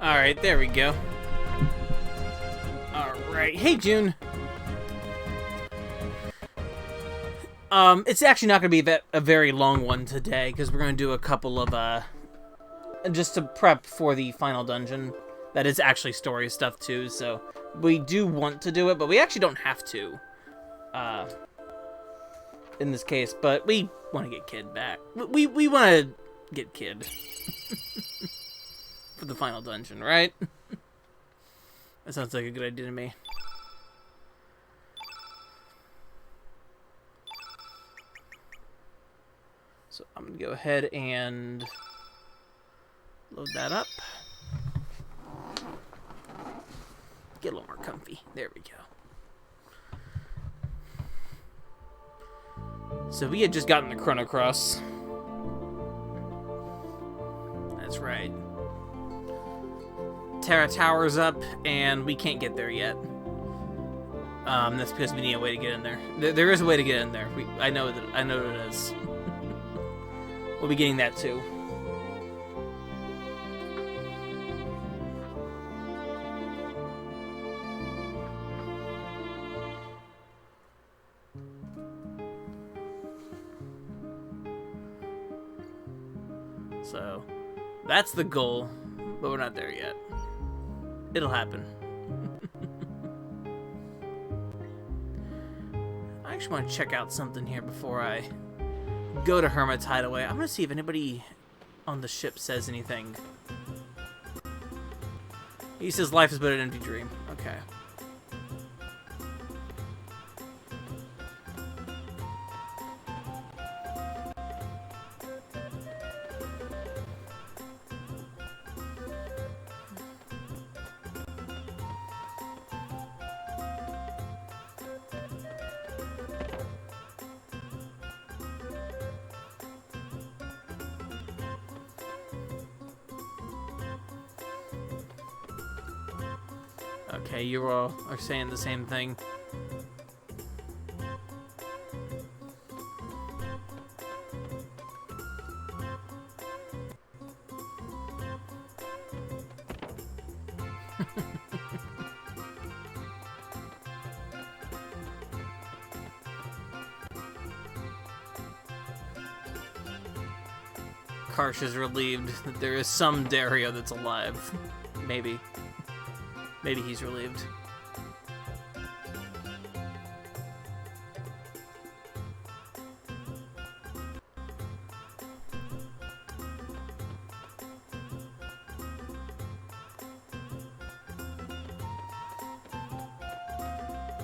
Alright, there we go. Alright, hey June. It's actually not going to be a very long one today, because we're going to do a couple of, just to prep for the final dungeon. That is actually story stuff too, so we do want to do it, but we actually don't have to, in this case, but we want to get Kid back. We want to get Kid. For the final dungeon, right? That sounds like a good idea to me. So I'm going to go ahead and load that up. Get a little more comfy. There we go. So we had just gotten the Chrono Cross. That's right. Terra Tower's up, and we can't get there yet. That's because we need a way to get in there. There is a way to get in there. I know it is. We'll be getting that too. So, that's the goal, but we're not there yet. It'll happen. I actually want to check out something here before I go to Hermit's Hideaway. I'm going to see if anybody on the ship says anything. He says life is but an empty dream. Okay. Okay, you all are saying the same thing. Karsh is relieved that there is some Dario that's alive. Maybe. Maybe he's relieved.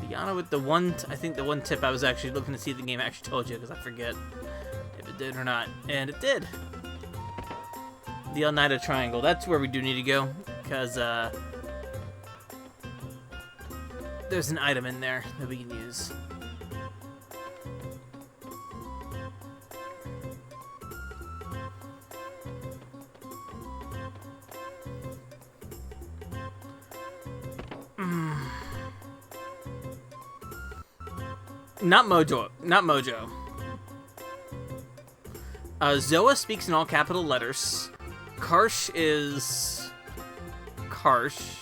Diana with the one, I think the one tip I was actually looking to see if the game actually told you, because I forget if it did or not. And it did. The Oneida Triangle, that's where we do need to go, because, there's an item in there that we can use. Not Mojo. Not Mojo. Zoa speaks in all capital letters. Karsh is Karsh.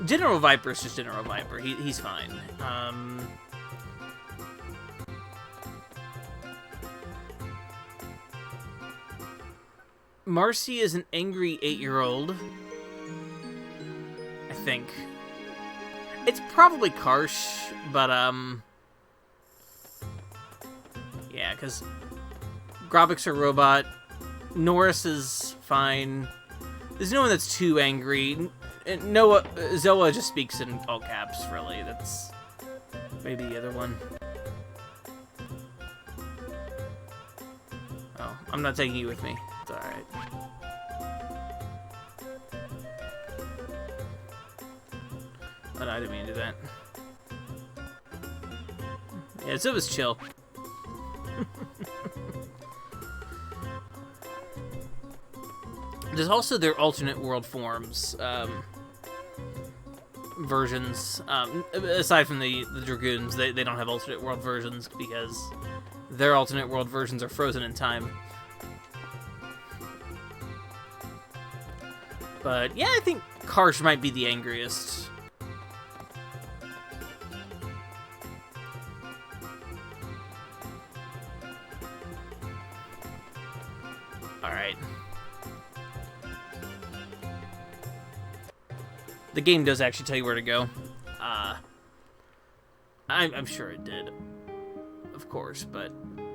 General Viper is just General Viper. He's fine. Marcy is an angry 8-year-old. I think. It's probably Karsh, but, yeah, because Grobik's a robot. Norris is fine. There's no one that's too angry. Noah, Zoa just speaks in all caps, really. That's maybe the other one. Oh, I'm not taking you with me. It's alright. But I didn't mean to do that. Yeah, Zoa's chill. There's also their alternate world forms, versions. Aside from the Dragoons, they don't have alternate world versions because their alternate world versions are frozen in time. But yeah, I think Karsh might be the angriest. Alright. The game does actually tell you where to go. I'm sure it did. Of course, but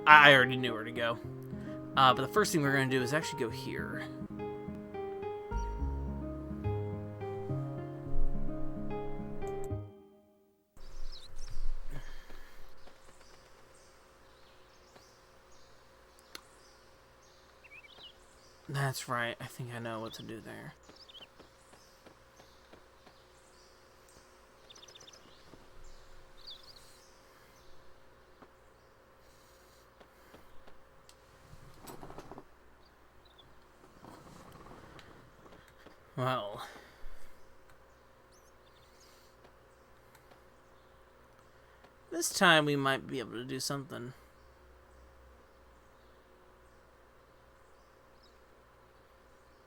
I already knew where to go. But the first thing we're going to do is actually go here. That's right. I think I know what to do there. Well, this time we might be able to do something.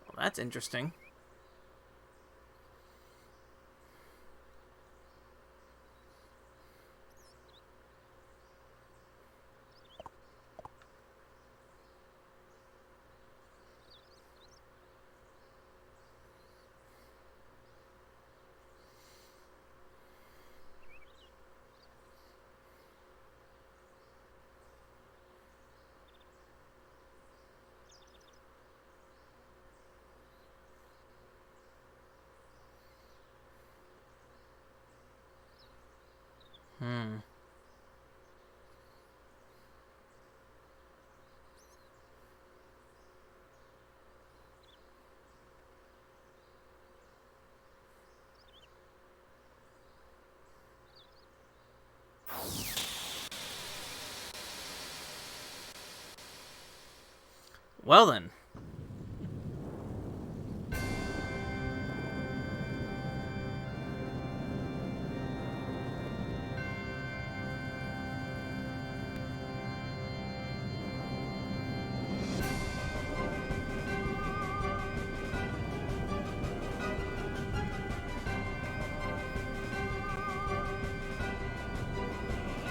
Well, that's interesting. Well then.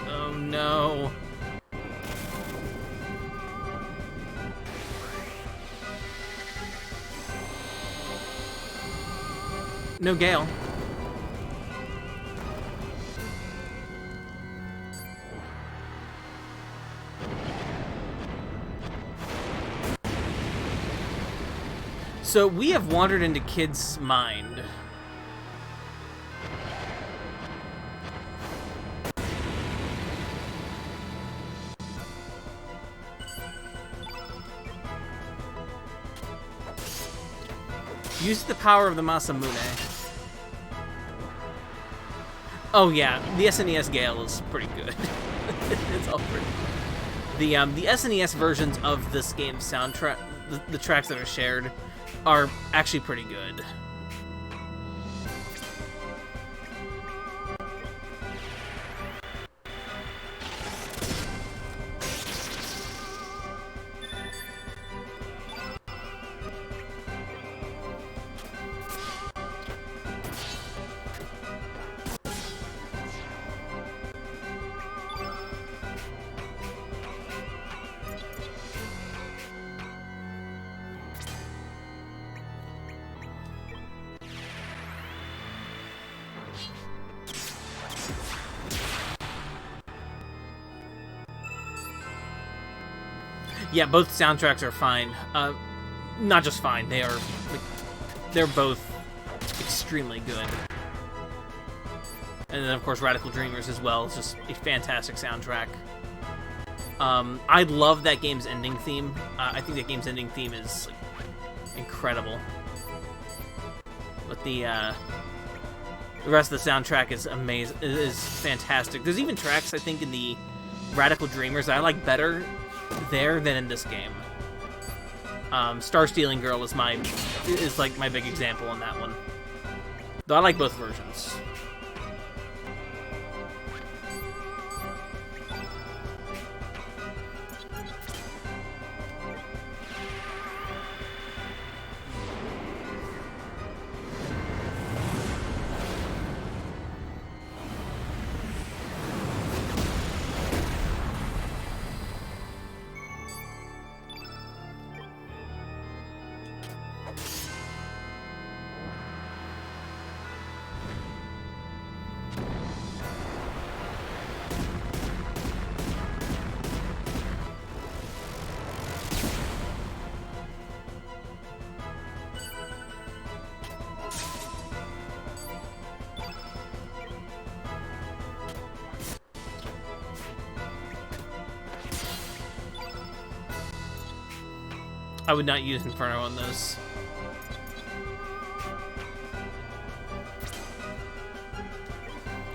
Oh no. No Gale. So we have wandered into Kid's mind. Use the power of the Masamune. Oh yeah, the SNES Gale is pretty good. It's all pretty good. The SNES versions of this game's soundtrack, the tracks that are shared, are actually pretty good. Yeah, both soundtracks are fine. Not just fine, they're both extremely good. And then, of course, Radical Dreamers as well. It's just a fantastic soundtrack. I love that game's ending theme. I think that game's ending theme is incredible. But the rest of the soundtrack is amazing. It is fantastic. There's even tracks, I think, in the Radical Dreamers that I like better there than in this game. Star Stealing Girl is like my big example on that one. Though I like both versions. I would not use Inferno on those.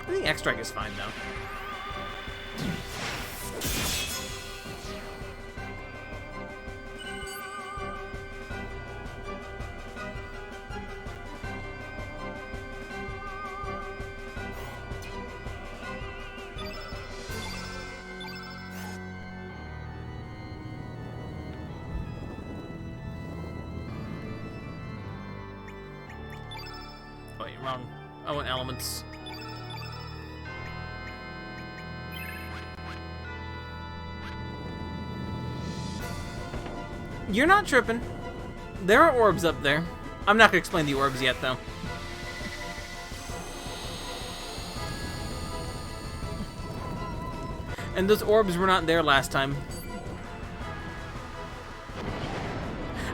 I think X-Strike is fine, though. Wait, wrong. I want elements. You're not tripping. There are orbs up there. I'm not gonna explain the orbs yet, though. And those orbs were not there last time.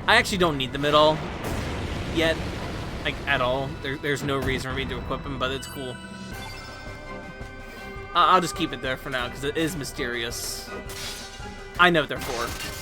I actually don't need them at all. Yet. Like, at all. There's no reason for me to equip them, but it's cool. I'll just keep it there for now, because it is mysterious. I know what they're for.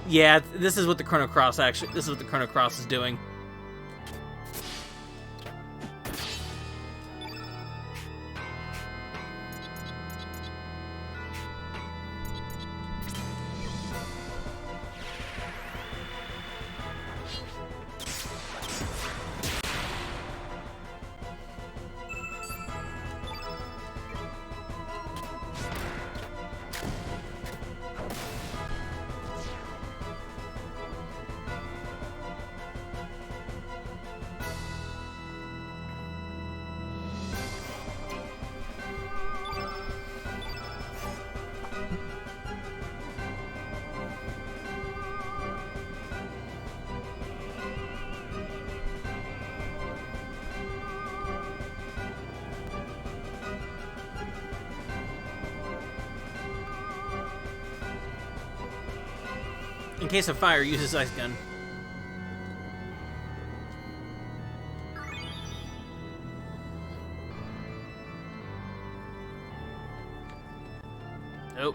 Yeah, this is what the Chrono Cross this is what the Chrono Cross is doing. In case of fire, use his ice gun. Nope.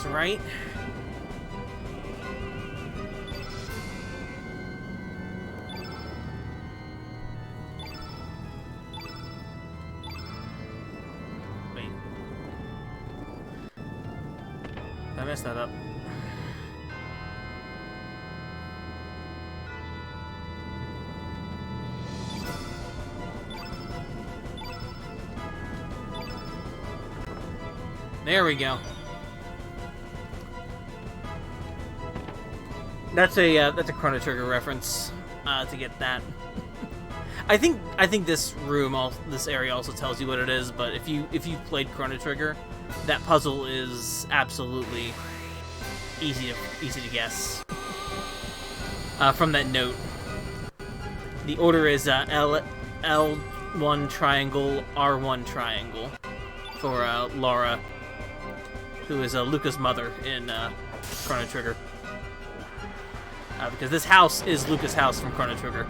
Right? Wait. I messed that up. There we go. That's a Chrono Trigger reference to get that. I think this this area also tells you what it is, but if you've played Chrono Trigger, that puzzle is absolutely easy to guess. From that note, the order is L1 triangle, R1 triangle for Laura, who is Luca's mother in Chrono Trigger. Because this house is Luca's house from Chrono Trigger.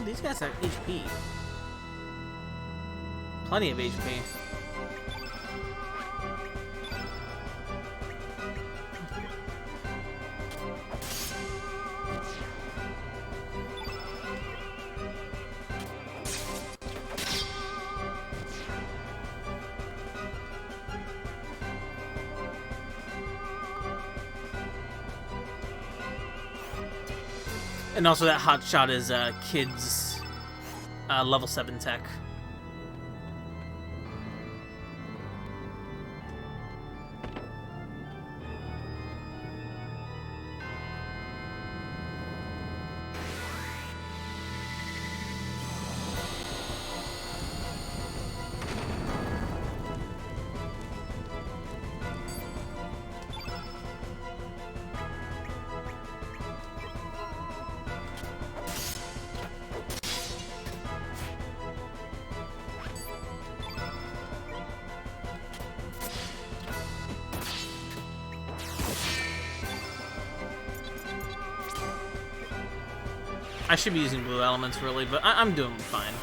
these guys have HP. Plenty of HP. And also that hot shot is kids level 7 tech. I should be using blue elements, really, but I'm doing fine.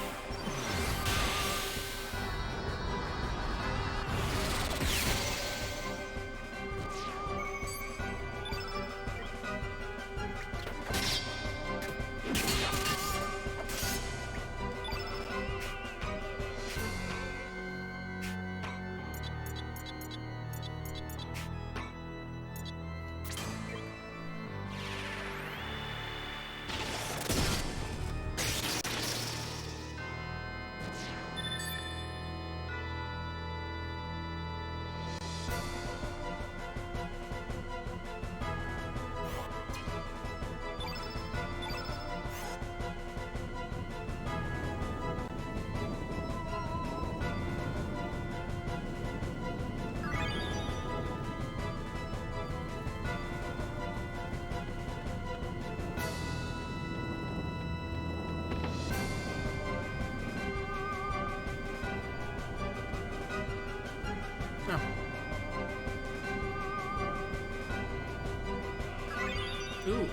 Ooh.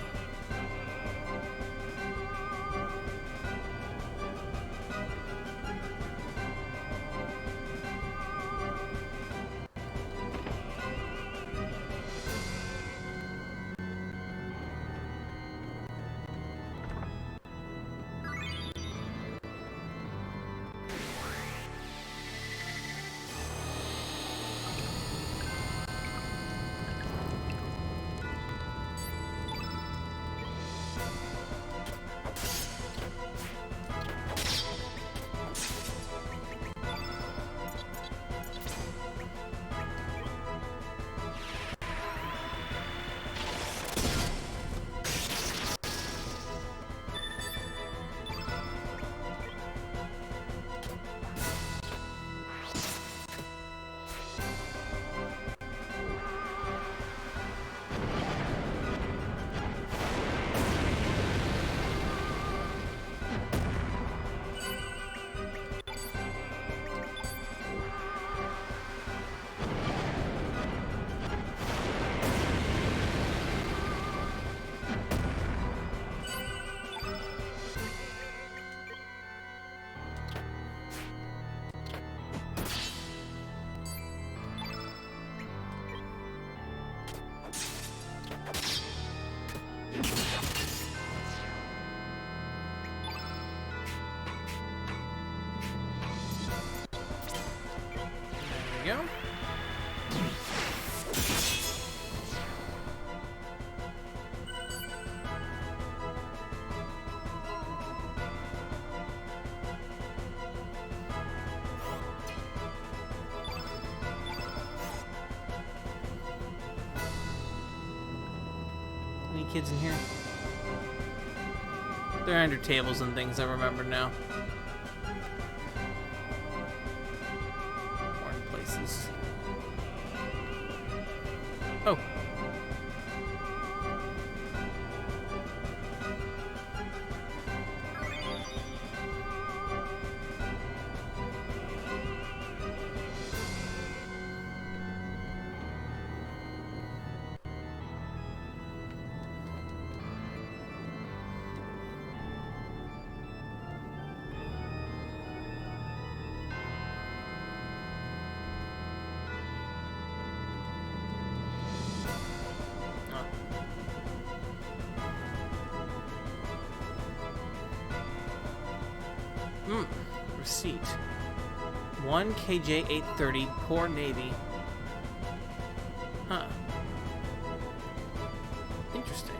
Go. Any kids in here? They're under tables and things, I remember now. Oh. Receipt. 1 KJ 830, poor Navy. Huh. Interesting.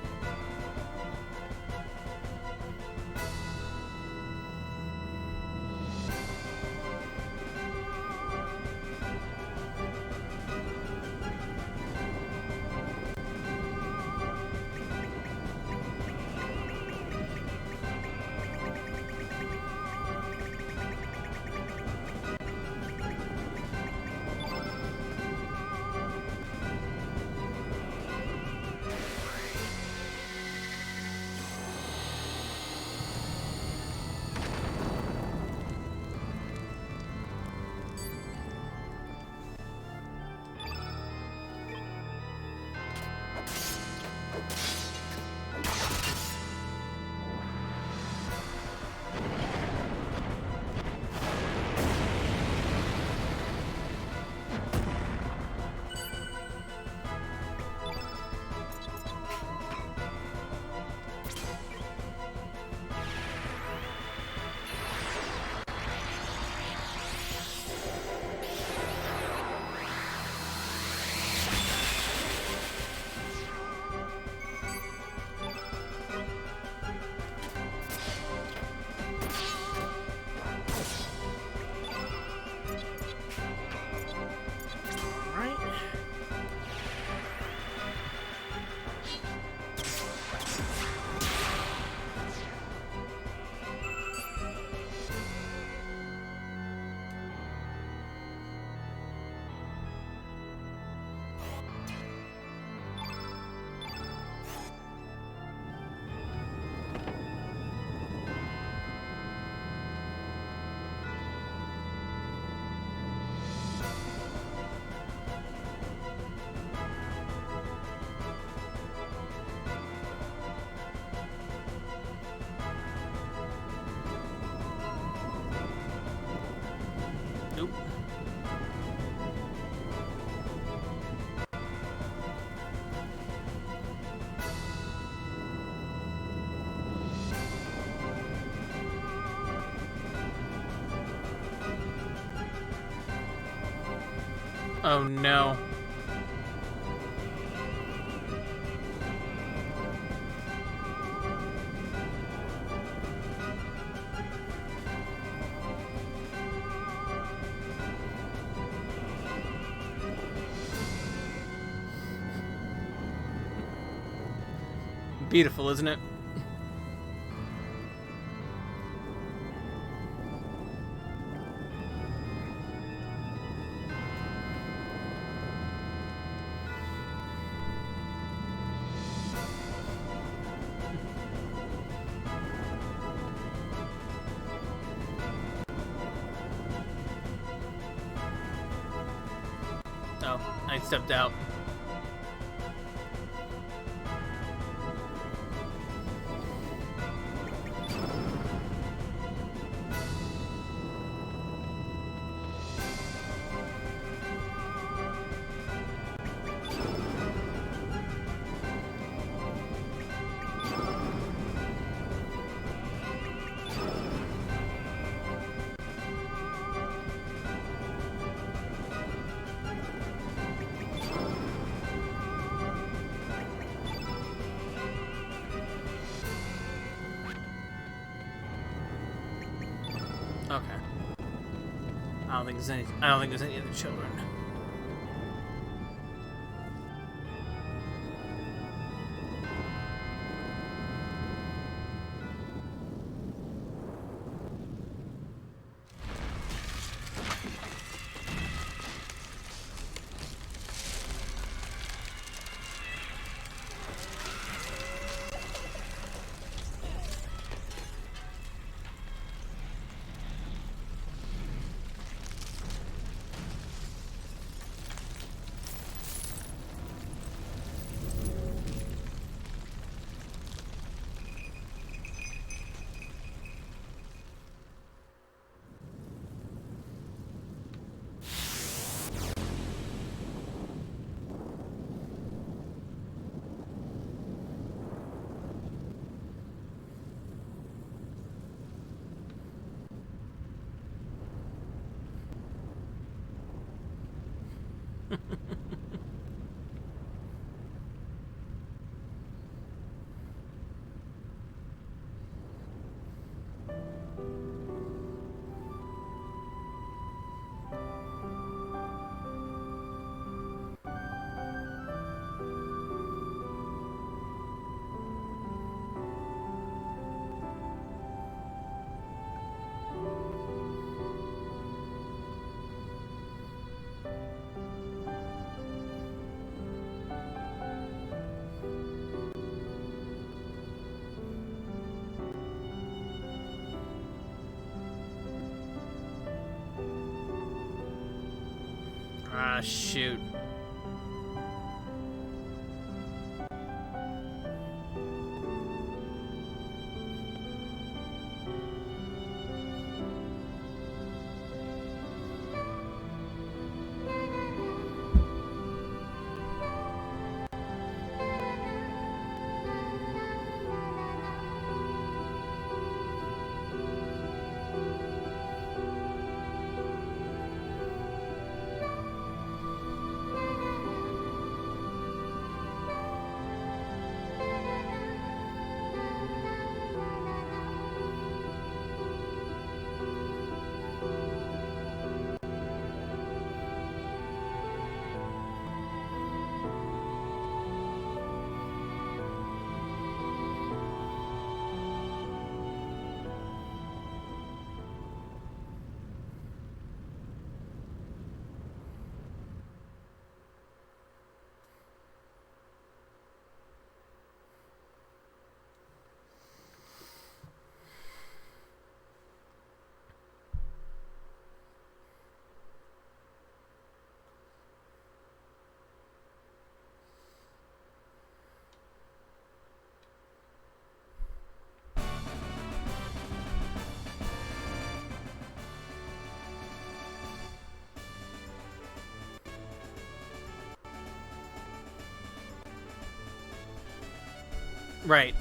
Nope. Oh no. Beautiful, isn't it? Oh, I stepped out. Okay. I don't think there's any other children. Ah, shoot. Right.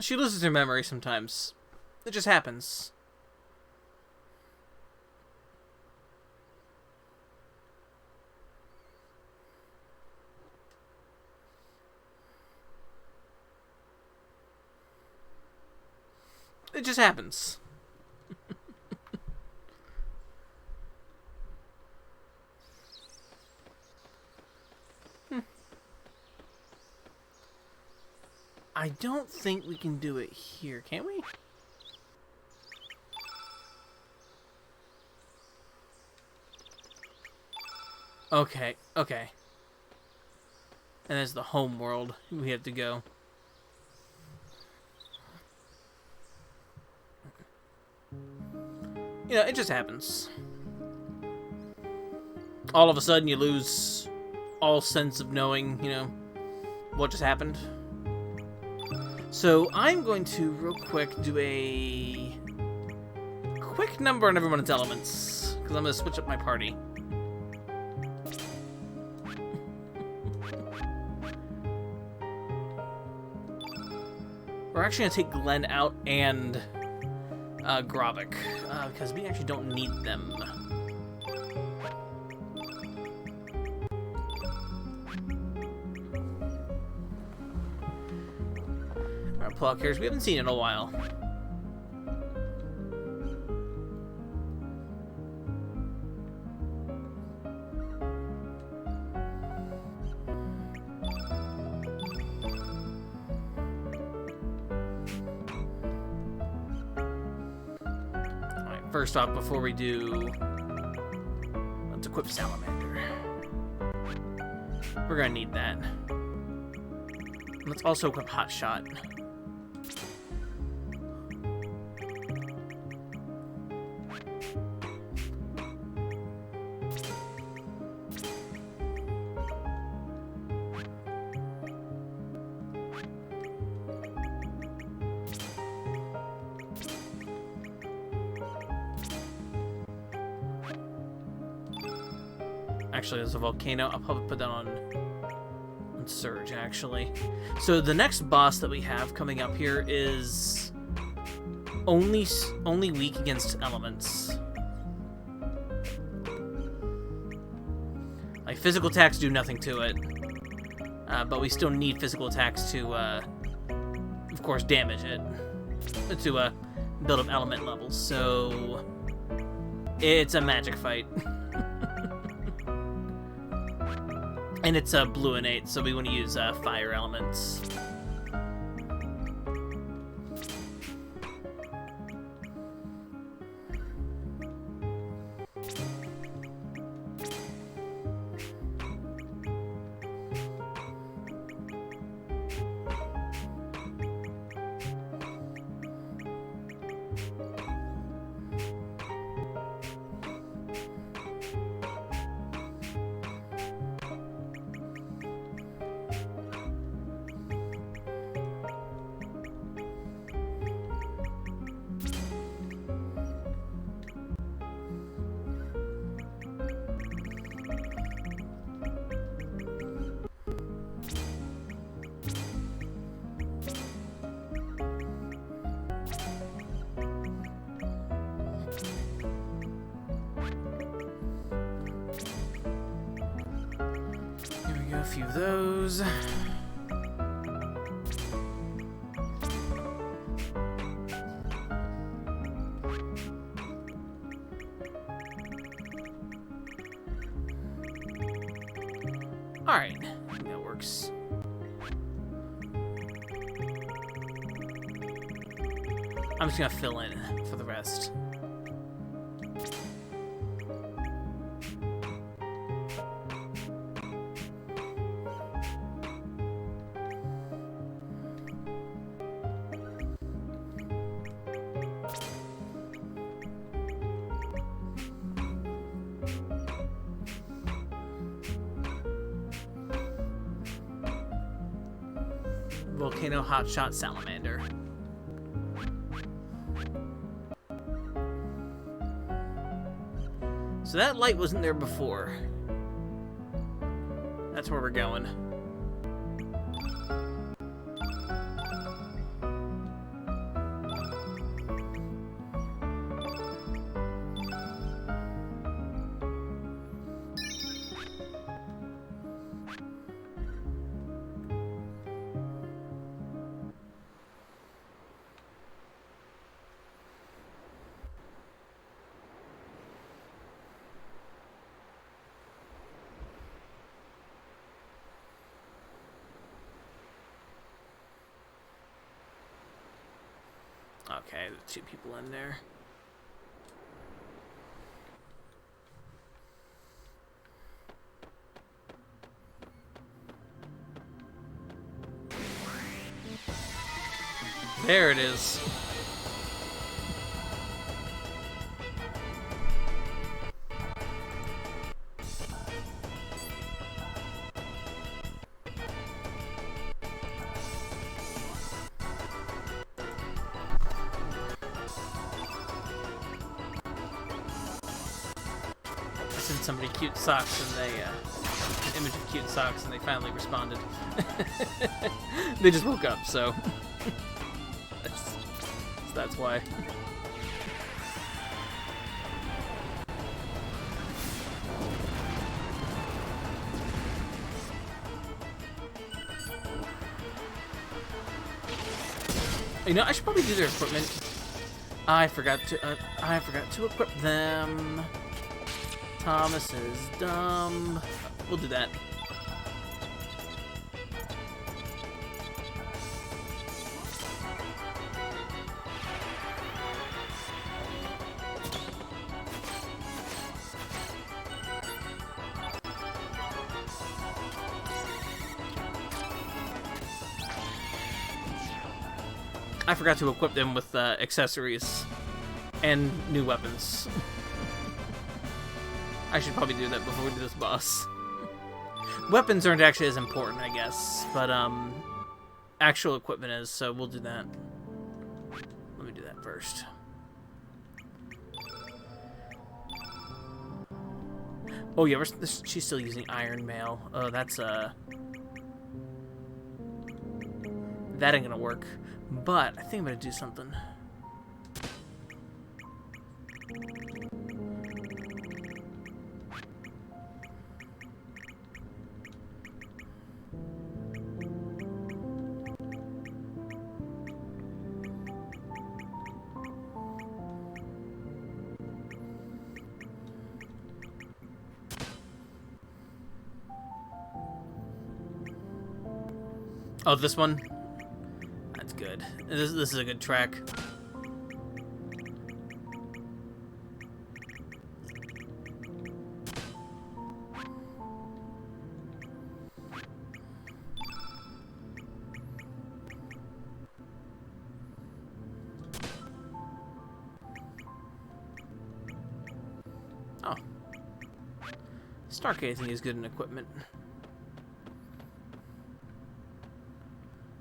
She loses her memory sometimes. It just happens. It just happens. I don't think we can do it here, can we? Okay, okay. And that's the home world we have to go. You know, it just happens. All of a sudden you lose all sense of knowing, you know, what just happened. So I'm going to, real quick, do a quick number on everyone's elements, because I'm going to switch up my party. We're actually going to take Glenn out and Gravik, because we actually don't need them. Alright, pull out characters we haven't seen in a while. First off, before we do, let's equip Salamander. We're gonna need that. Let's also equip Hotshot. Actually, there's a volcano. I'll probably put that on Surge, actually. So the next boss that we have coming up here is only weak against elements. Like, physical attacks do nothing to it. But we still need physical attacks to, of course, damage it. To build up element levels. So it's a magic fight. And it's a blue innate, so we want to use fire elements. A few of those. Alright, I think that works. I'm just gonna fill in for the rest. Volcano Hotshot Salamander. So that light wasn't there before. That's where we're going. Okay, there's 2 people in there. There it is. Somebody cute socks and they an image of cute socks and they finally responded. They just woke up, so that's why. You know, I should probably do their equipment. I forgot to equip them. Thomas is dumb. We'll do that. I forgot to equip them with accessories and new weapons. I should probably do that before we do this boss. Weapons aren't actually as important, I guess, but actual equipment is, so we'll do that. Let me do that first. Oh yeah, she's still using Iron Mail. Oh, that's that ain't gonna work. But I think I'm gonna do something. Oh, this one? That's good. This is a good track. Oh. Star casing is good in equipment.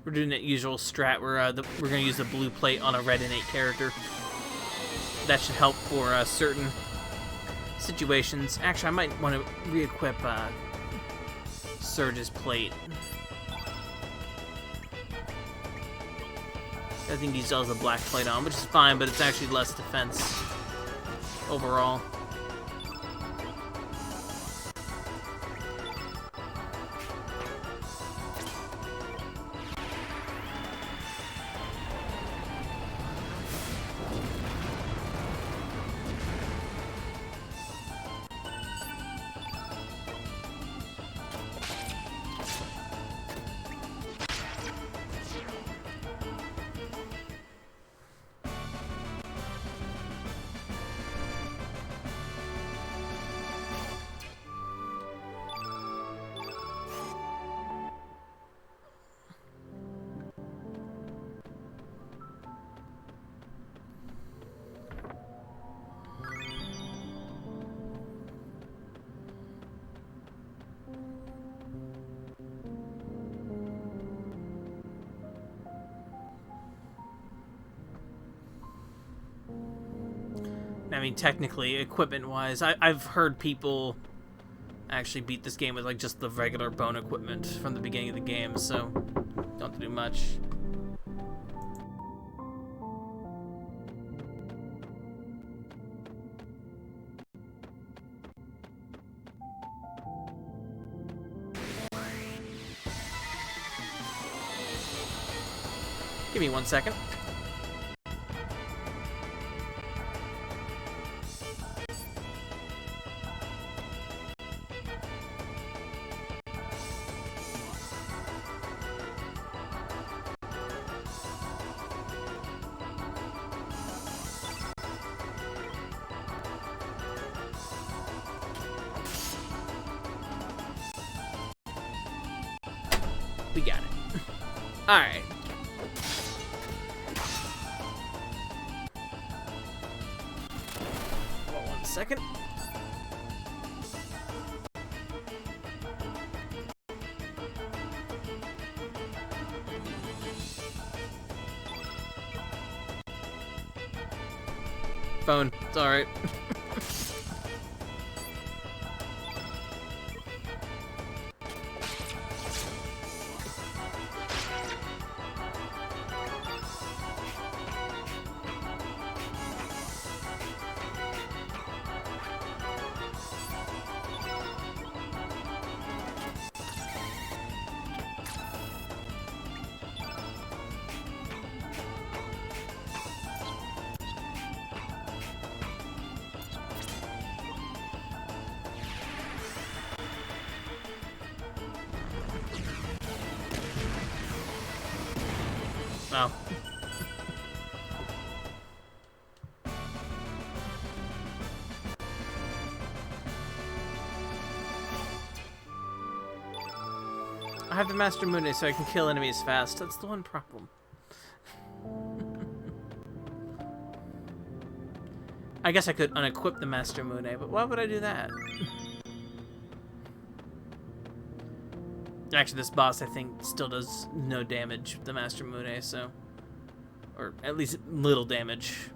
We're doing that usual strat where we're going to use the blue plate on a red innate character. That should help for certain situations. Actually, I might want to re-equip Surge's plate. I think he still has a black plate on, which is fine, but it's actually less defense overall. I mean, technically, equipment-wise, I've heard people actually beat this game with like just the regular bone equipment from the beginning of the game, so don't have to do much. Give me 1 second. We got it. Alright. Well, 1 second. Phone. It's alright. Oh. I have the Master Mune so I can kill enemies fast. That's the one problem. I guess I could unequip the Master Mune, but why would I do that? Actually, this boss, I think, still does no damage with the Master Mune, so... Or at least little damage.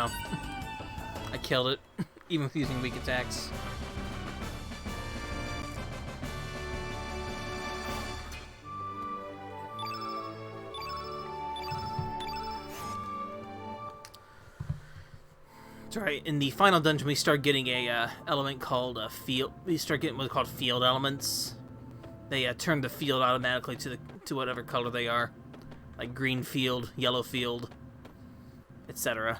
Oh. I killed it, even with using weak attacks. That's right. In the final dungeon, we start getting a element called field. We start getting what's called field elements. They turn the field automatically to whatever color they are, like green field, yellow field, etc.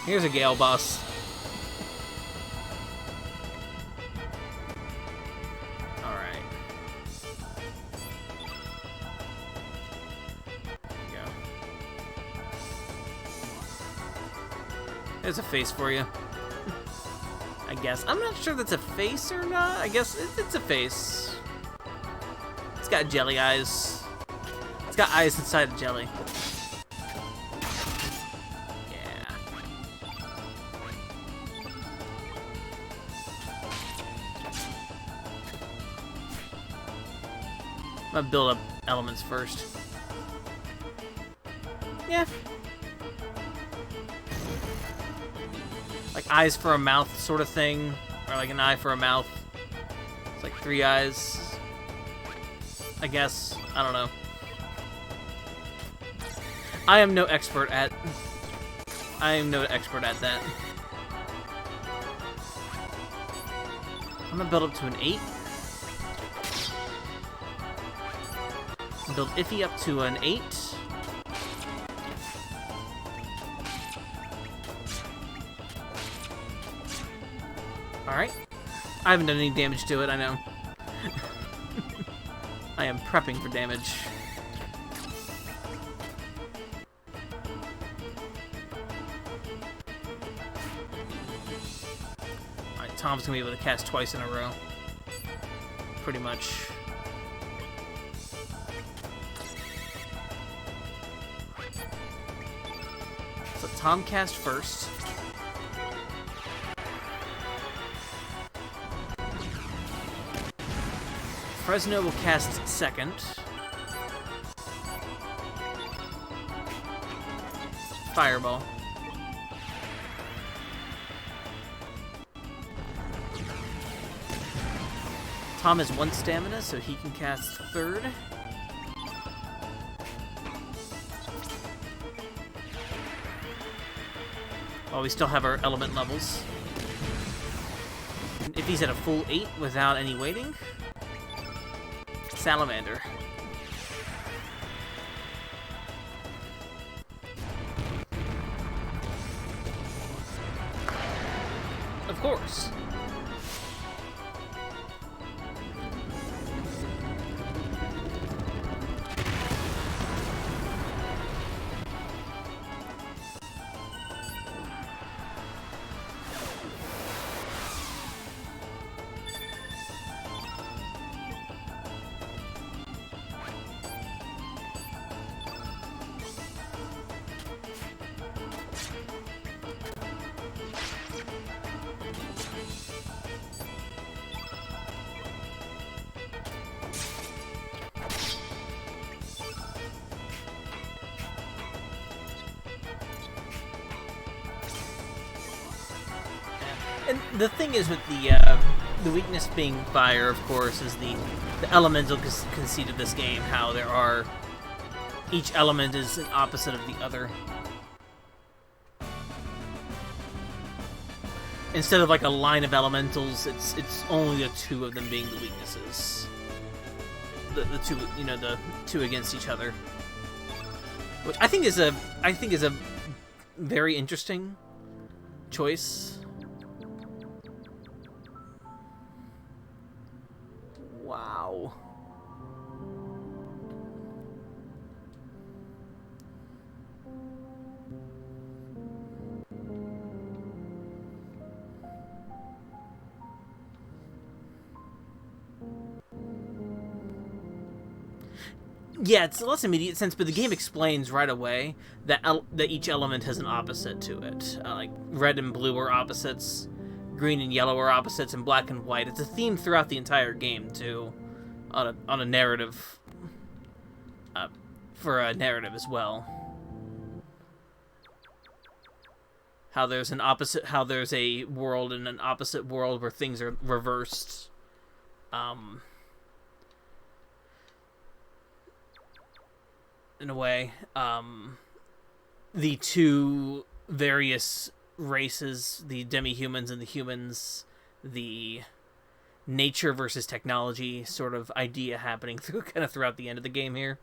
Here's a Gale boss. Alright. There you go. There's a face for you. I guess. I'm not sure that's a face or not. I guess it's a face. It's got jelly eyes. It's got eyes inside of jelly. Yeah. I'm gonna build up elements first. Yeah. Like eyes for a mouth sort of thing. Or like an eye for a mouth. It's like 3 eyes. I guess. I don't know. I am no expert at that. I'm gonna build up to an 8. Build Iffy up to an 8. Alright. I haven't done any damage to it, I know. I am prepping for damage. Alright, Tom's gonna be able to cast twice in a row. Pretty much. So Tom cast first. Fresno will cast second. Fireball. Tom has 1 stamina, so he can cast third. While we still have our element levels. And if he's at a full 8 without any waiting, Salamander. Of course. And the thing is with the weakness being fire, of course, is the elemental conceit of this game. How there are each element is an opposite of the other. Instead of like a line of elementals, it's only the 2 of them being the weaknesses. The 2, you know, the 2 against each other, which I think is a very interesting choice. Wow. Yeah, it's less immediate sense, but the game explains right away that that each element has an opposite to it. Like red and blue are opposites, green and yellow are opposites, and black and white. It's a theme throughout the entire game too, on a narrative, for a narrative as well. how there's a world and an opposite world where things are reversed. In a way, the two various races, the demi-humans and the humans, the nature versus technology sort of idea happening throughout the end of the game here.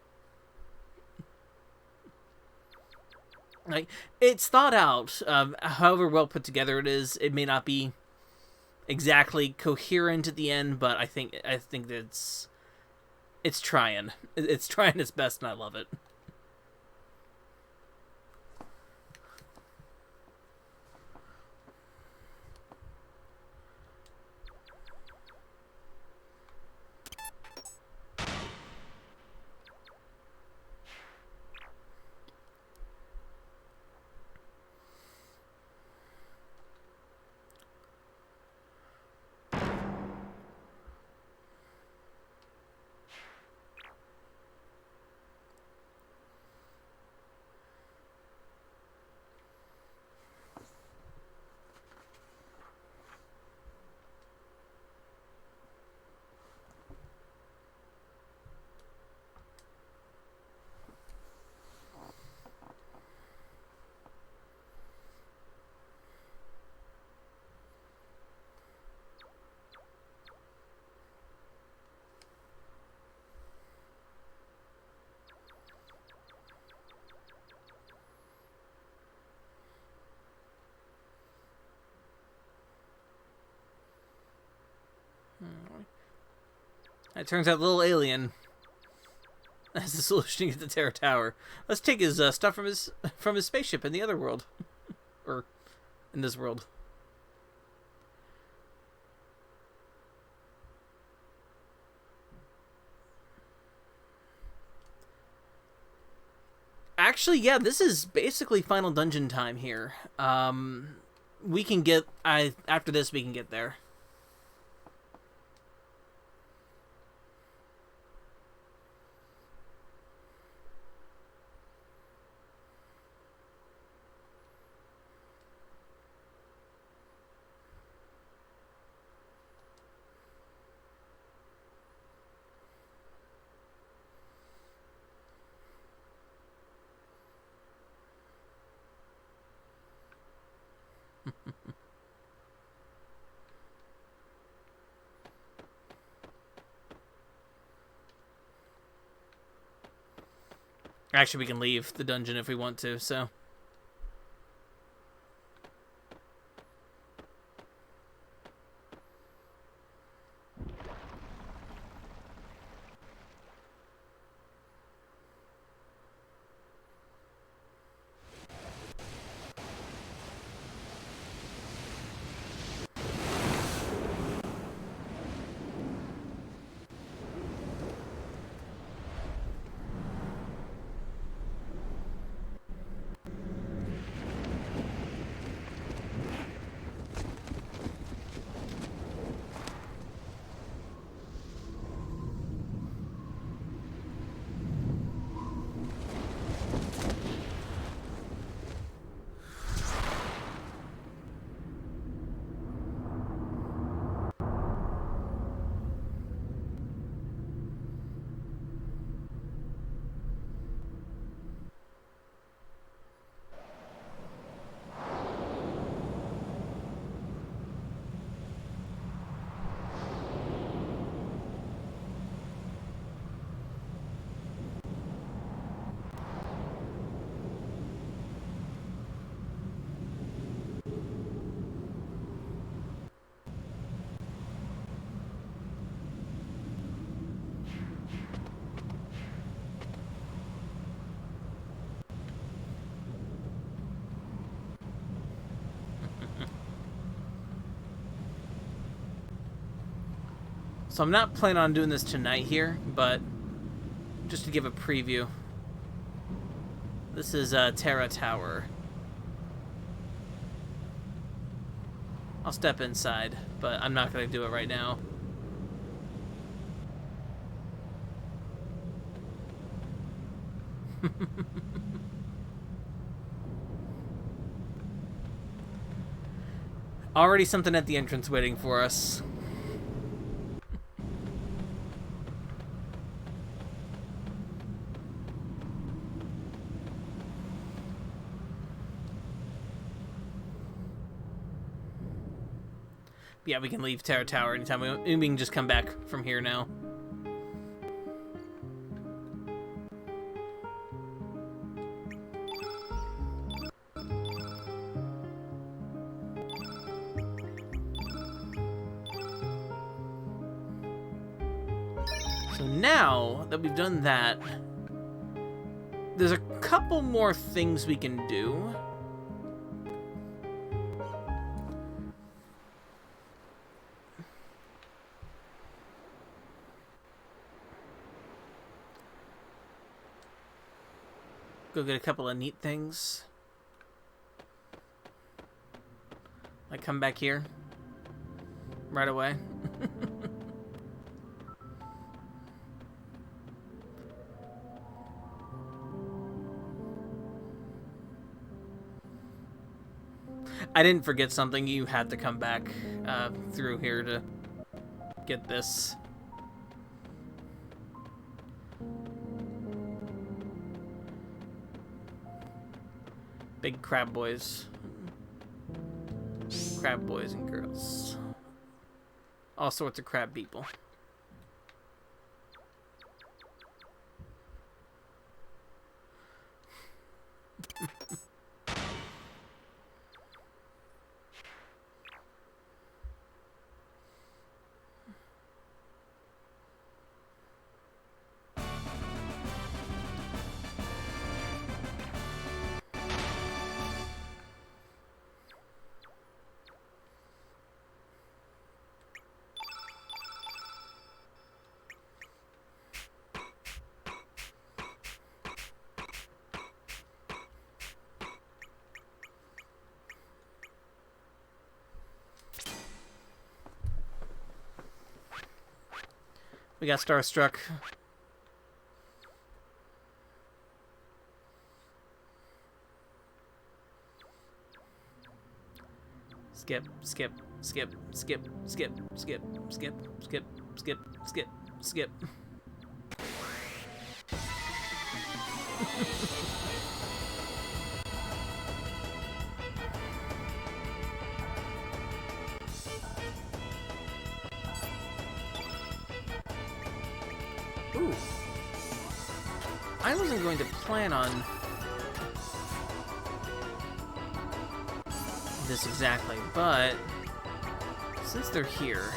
Like, it's thought out. However well put together it is, it may not be exactly coherent at the end, but I think that it's trying. It's trying its best, and I love it. It turns out little alien has the solution to get the Terra Tower. Let's take his stuff from his spaceship in the other world, or in this world. Actually, yeah, this is basically final dungeon time here. We can get after this we can get there. Actually, we can leave the dungeon if we want to, so... So I'm not planning on doing this tonight here, but just to give a preview. This is Terra Tower. I'll step inside, but I'm not going to do it right now. Already something at the entrance waiting for us. Yeah, we can leave Terra Tower anytime we can just come back from here now. So now that we've done that, there's a couple more things we can do. Go get a couple of neat things. Like come back here right away. I didn't forget something. You had to come back through here to get this. Big crab boys. Crab boys and girls. All sorts of crab people. We got starstruck. Skip, skip, skip, skip, skip, skip, skip, skip, skip, skip, skip. Ooh. I wasn't going to plan on this exactly, but since they're here,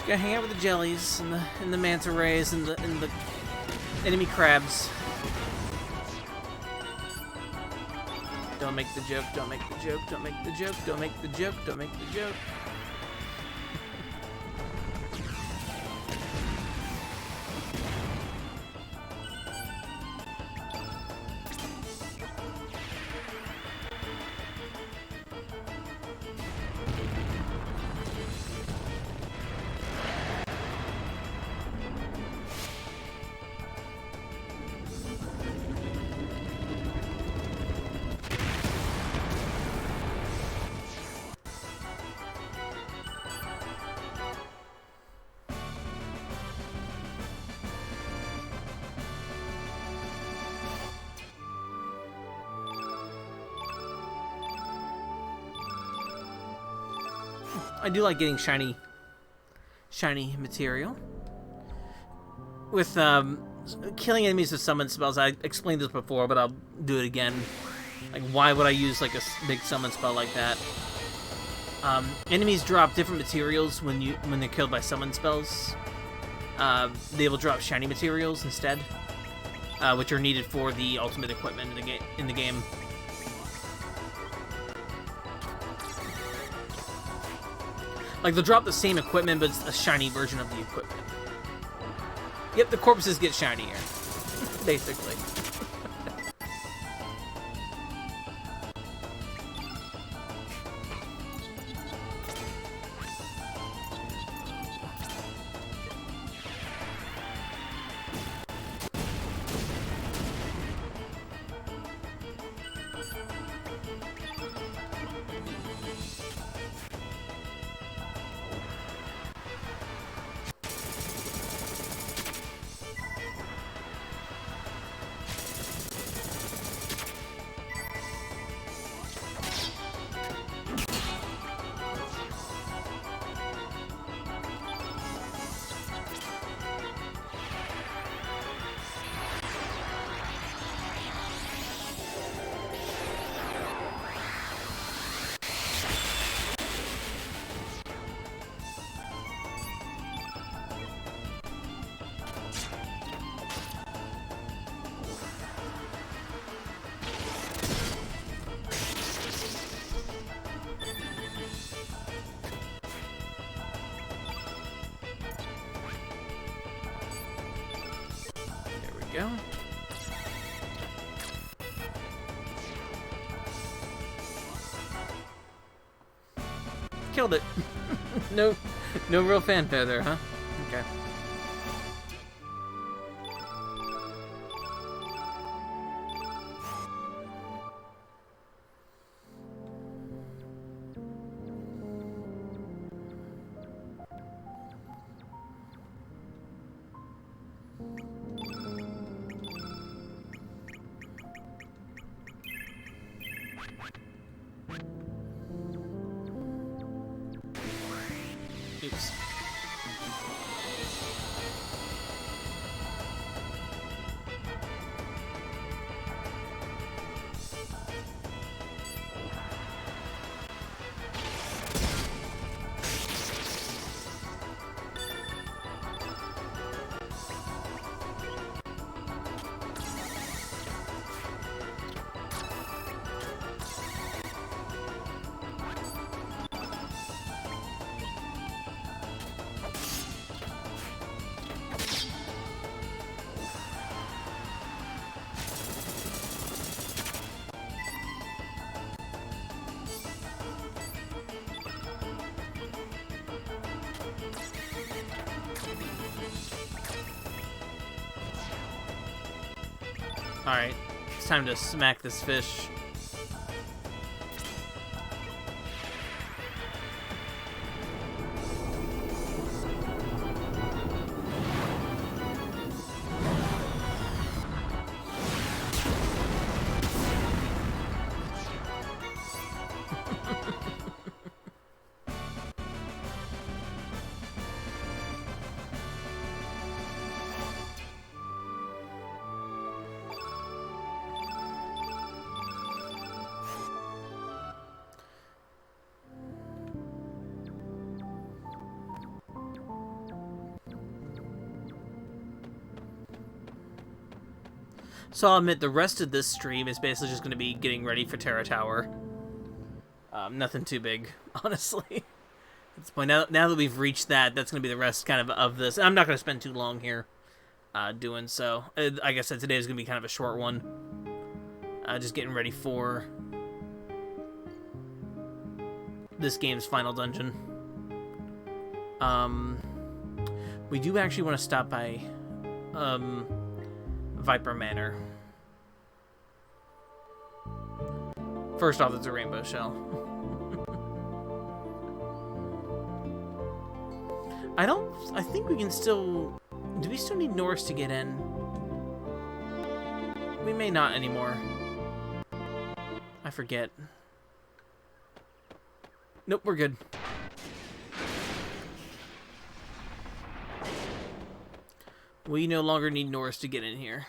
gotta hang out with the jellies and the manta rays and the enemy crabs. Don't make the joke, don't make the joke, don't make the joke, don't make the joke, don't make the joke. I do like getting shiny material. With killing enemies with summon spells, I explained this before, but I'll do it again. Like, why would I use like a big summon spell like that? Enemies drop different materials when they're killed by summon spells. They will drop shiny materials instead, which are needed for the ultimate equipment in the game. Like, they'll drop the same equipment, but it's a shiny version of the equipment. Yep, the corpses get shinier, basically. Go. Killed it. No real fanfare there, huh? Okay. Oops. Alright, it's time to smack this fish. So I'll admit, the rest of this stream is basically just going to be getting ready for Terra Tower. Nothing too big, honestly. At this point, now that we've reached that, that's going to be the rest kind of this. I'm not going to spend too long here doing so. Like I said, today is going to be kind of a short one. Just getting ready for this game's final dungeon. We do actually want to stop by Viper Manor. First off, it's a rainbow shell. I think we can still... Do we still need Norse to get in? We may not anymore. I forget. Nope, we're good. We no longer need Norris to get in here.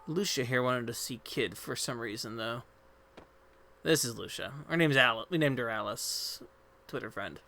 Lucia here wanted to see Kid for some reason, though. This is Lucia. Her name's Alice. We named her Alice. Twitter friend.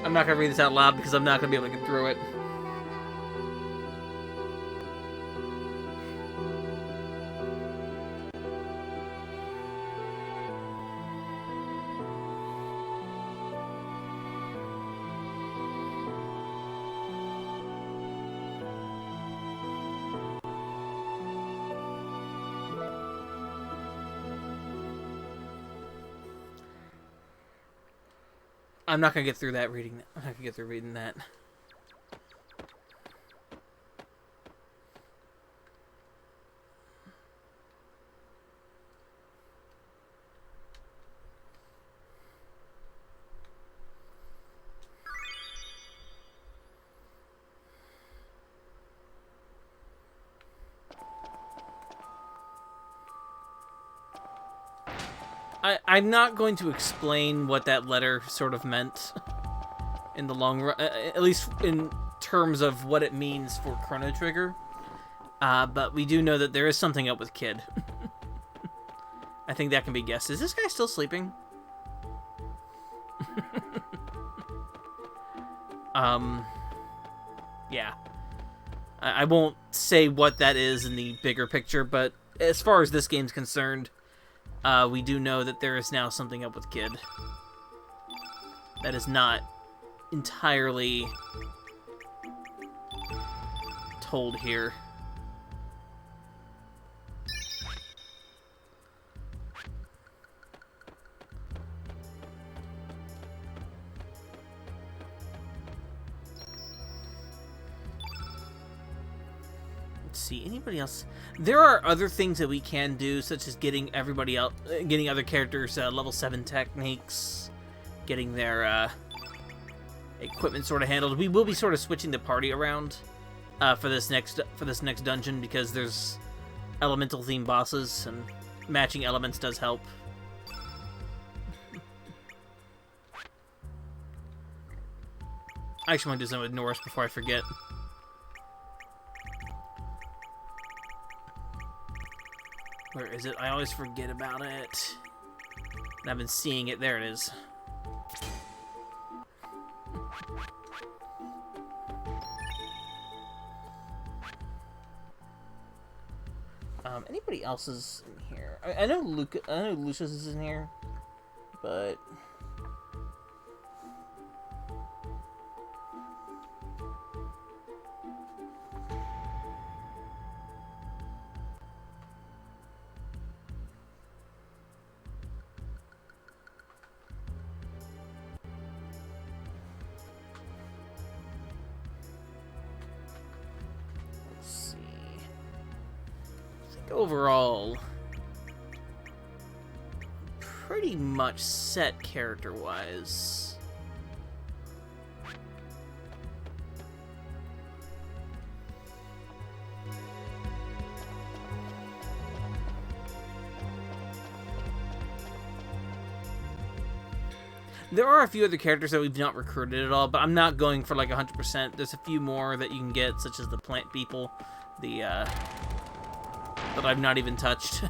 I'm not going to read this out loud because I'm not going to be able to get through it. I'm not gonna get through that reading. I'm not gonna get through reading that. I'm not going to explain what that letter sort of meant in the long run, at least in terms of what it means for Chrono Trigger. But we do know that there is something up with Kid. I think that can be guessed. Is this guy still sleeping? Yeah. I won't say what that is in the bigger picture, but as far as this game's concerned, we do know that there is now something up with Kid. That is not entirely told here. Let's see, anybody else? There are other things that we can do, such as getting everybody else, getting other characters level 7 techniques, getting their equipment sort of handled. We will be sort of switching the party around for this next dungeon because there's elemental themed bosses and matching elements does help. I actually want to do something with Norris before I forget. Where is it? I always forget about it. And I've been seeing it. There it is. Anybody else is in here? I know Lucius is in here, but overall, pretty much set character-wise. There are a few other characters that we've not recruited at all, but I'm not going for like 100%. There's a few more that you can get, such as the plant people, the that I've not even touched.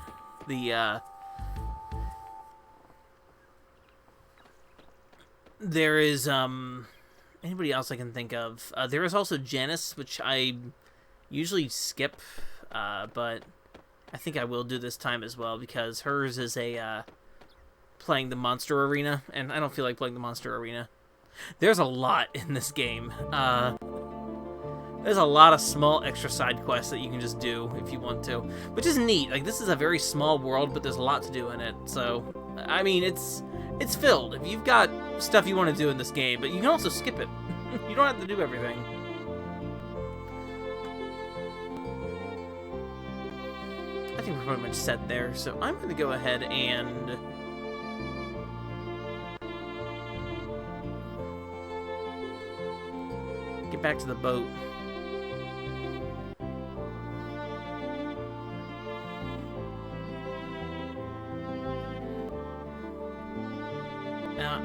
There is, anybody else I can think of? There is also Janice, which I usually skip, but I think I will do this time as well, because hers is playing the monster arena, and I don't feel like playing the monster arena. There's a lot in this game. There's a lot of small extra side quests that you can just do if you want to, which is neat. Like, this is a very small world, but there's a lot to do in it. So, I mean, it's filled. If you've got stuff you want to do in this game, but you can also skip it. You don't have to do everything. I think we're pretty much set there, so I'm going to go ahead and get back to the boat.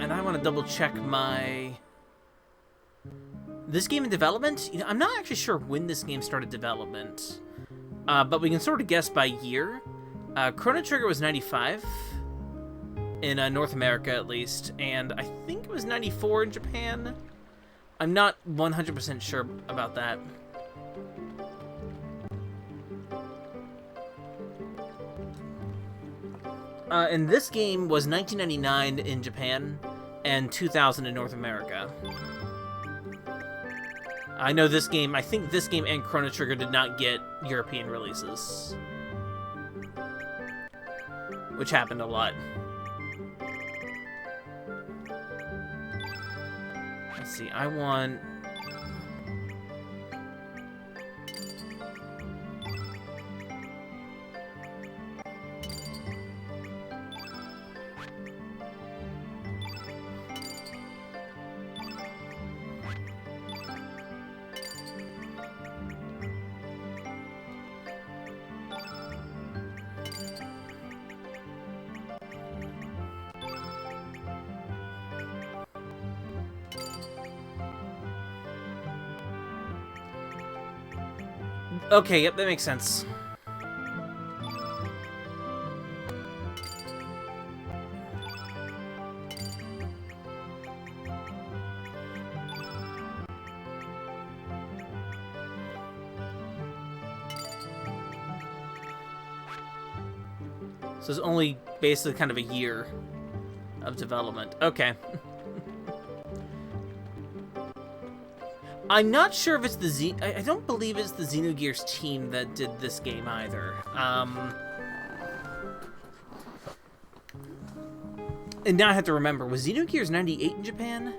And I want to double check this game in development. You know, I'm not actually sure when this game started development, but we can sort of guess by year. Chrono Trigger was 95 in North America, at least, and I think it was 94 in Japan. I'm not 100% sure about that. And this game was 1999 in Japan and 2000 in North America. I know this game, I think this game and Chrono Trigger did not get European releases, which happened a lot. Let's see, I want... Okay, yep, that makes sense. So it's only basically kind of a year of development. Okay. I'm not sure if it's the I don't believe it's the Xenogears team that did this game either. And now I have to remember, was Xenogears 98 in Japan?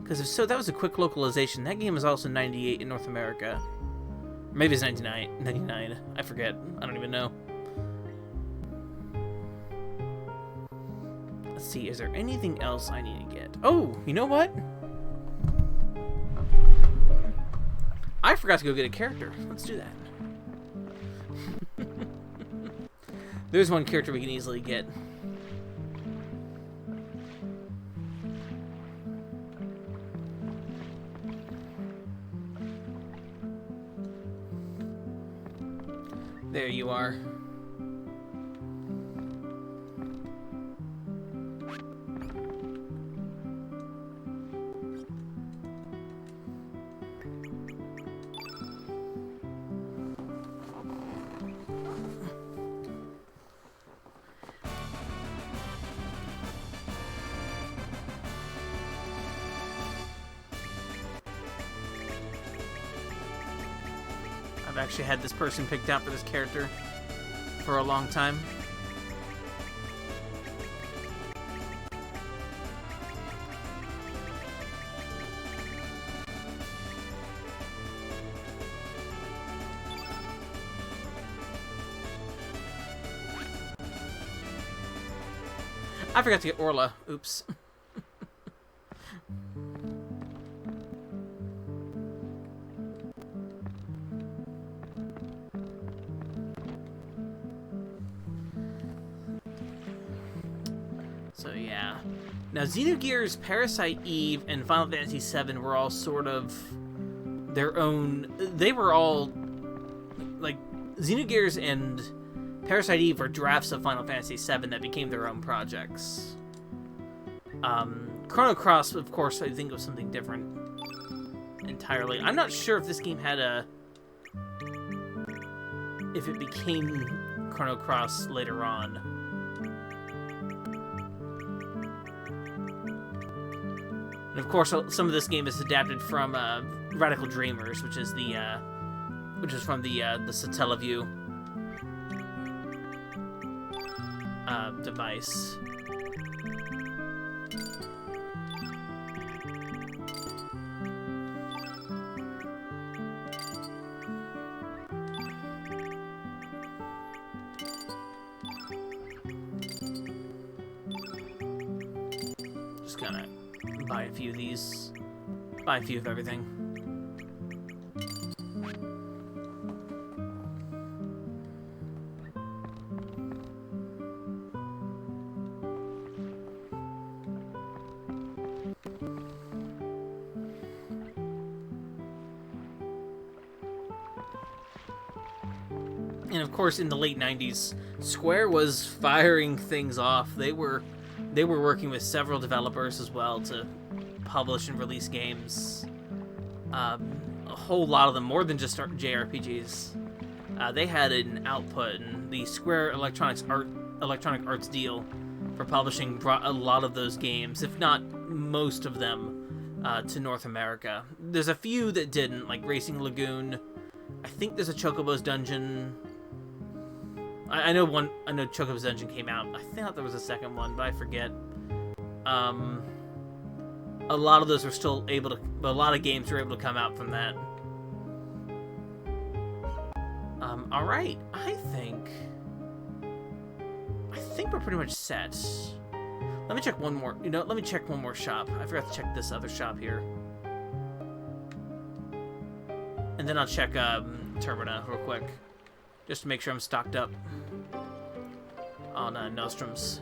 Because if so, that was a quick localization. That game was also 98 in North America. Or maybe it's 99. I forget. I don't even know. Let's see, is there anything else I need to get? Oh, you know what? I forgot to go get a character. Let's do that. There's one character we can easily get. There you are. I've actually had this person picked out for this character for a long time. I forgot to get Orla. Oops. So yeah. Now Xenogears, Parasite Eve, and Final Fantasy VII were all sort of their own. They were all like Xenogears and Parasite Eve were drafts of Final Fantasy VII that became their own projects. Chrono Cross, of course, I think was something different entirely. I'm not sure if this game had if it became Chrono Cross later on. And of course, some of this game is adapted from Radical Dreamers, which is from the Satellaview device. Just gonna buy a few of these. Buy a few of everything. And of course, in the late 90s, Square was firing things off. They were working with several developers as well to publish and release games. A whole lot of them, more than just JRPGs. They had an output, and the Square Electronic Arts deal for publishing brought a lot of those games, if not most of them, to North America. There's a few that didn't, like Racing Lagoon. I think there's a Chocobo's Dungeon. I know Chocobo's Dungeon came out. I thought there was a second one, but I forget. A lot of those were still able to... A lot of games were able to come out from that. Alright. I think we're pretty much set. Let me check one more... let me check one more shop. I forgot to check this other shop here. And then I'll check Turbina real quick. Just to make sure I'm stocked up on Nostrums.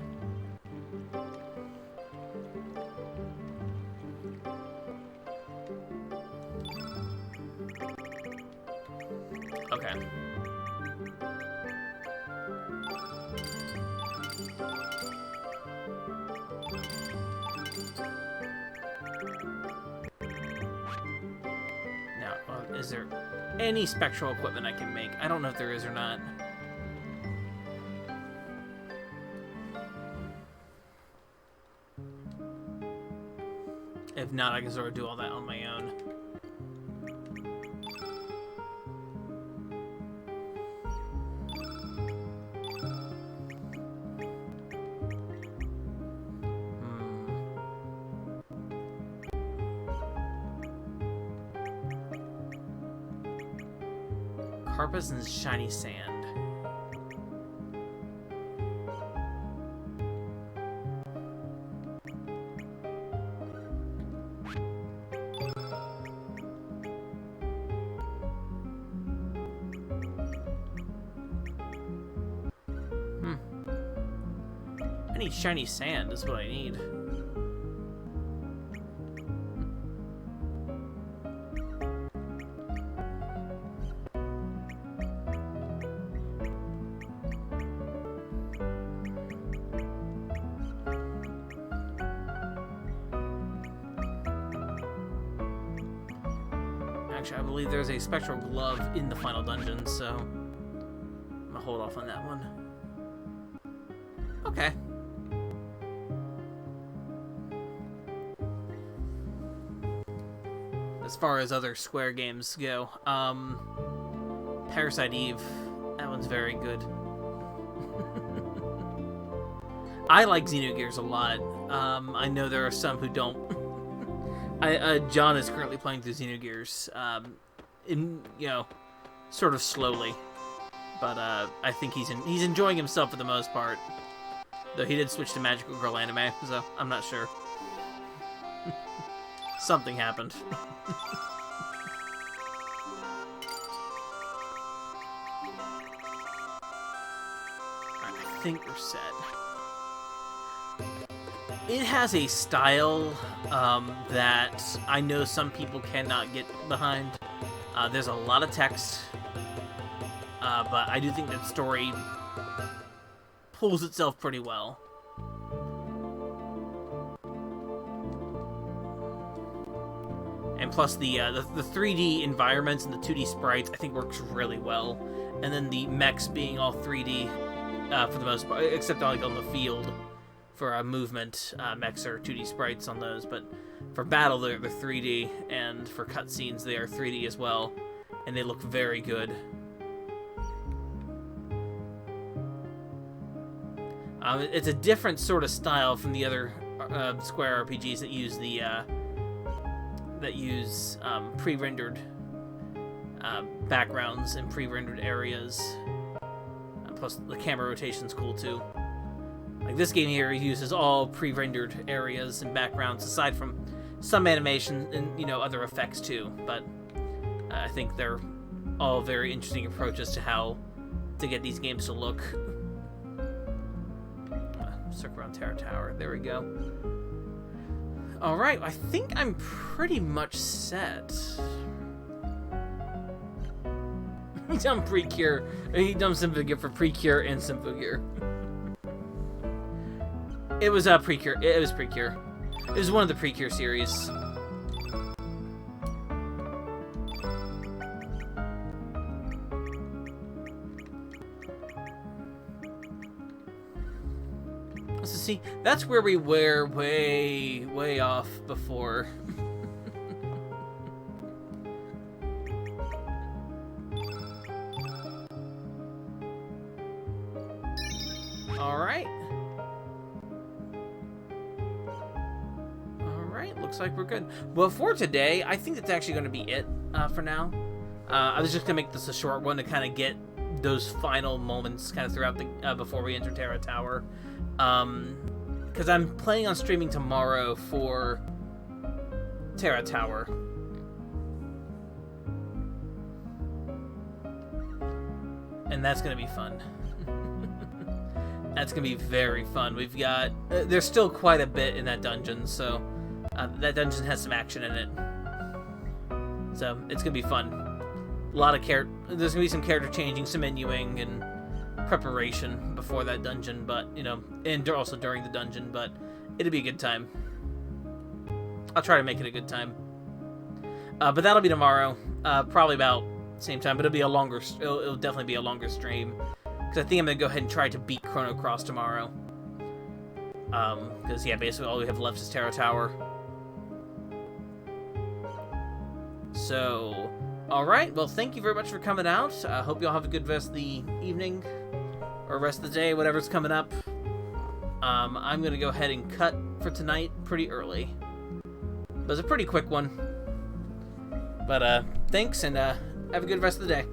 Okay. Now, is there any spectral equipment I can make? I don't know if there is or not. If not, I can sort of do all that on my own. Carpus and shiny sand. I need shiny sand, is what I need. Actually, I believe there's a spectral glove in the final dungeon, so I'm gonna hold off on that one. Okay. As far as other Square games go, Parasite Eve, that one's very good. I like Xenogears a lot. I know there are some who don't. John is currently playing through Xenogears, sort of slowly, but I think he's enjoying himself for the most part. Though he did switch to Magical Girl anime, so I'm not sure. Something happened. Alright, I think we're set. It has a style that I know some people cannot get behind. There's a lot of text, but I do think that story pulls itself pretty well. And plus the 3D environments and the 2D sprites I think works really well. And then the mechs being all 3D for the most part, except like on the field. For movement, mechs are 2D sprites on those, but for battle they're 3D, and for cutscenes they are 3D as well, and they look very good. It's a different sort of style from the other Square RPGs that use pre-rendered backgrounds and pre-rendered areas. Plus, the camera rotation's cool too. Like this game here uses all pre-rendered areas and backgrounds, aside from some animation and other effects too. But I think they're all very interesting approaches to how to get these games to look. Circle around Terra Tower. There we go. All right, I think I'm pretty much set. He done Precure. He done Symphogear for Precure and Symphogear. It was Precure. It was Precure. It was one of the Precure series. So see, that's where we were way off before. Looks like we're good. Well, for today, I think that's actually going to be it for now. I was just going to make this a short one to kind of get those final moments kind of throughout the before we enter Terra Tower. Because I'm planning on streaming tomorrow for Terra Tower. And that's going to be fun. That's going to be very fun. We've got... there's still quite a bit in that dungeon, so... that dungeon has some action in it. So, it's going to be fun. A lot of there's going to be some character changing, some menuing, and preparation before that dungeon, but, and also during the dungeon, but it'll be a good time. I'll try to make it a good time. But that'll be tomorrow. Probably about the same time, but it'll be it'll definitely be a longer stream. Because I think I'm going to go ahead and try to beat Chrono Cross tomorrow. Because, yeah, basically all we have left is Terra Tower. So, alright, well, thank you very much for coming out. I hope y'all have a good rest of the evening, or rest of the day, whatever's coming up. I'm gonna go ahead and cut for tonight pretty early. It was a pretty quick one. But, thanks, and have a good rest of the day.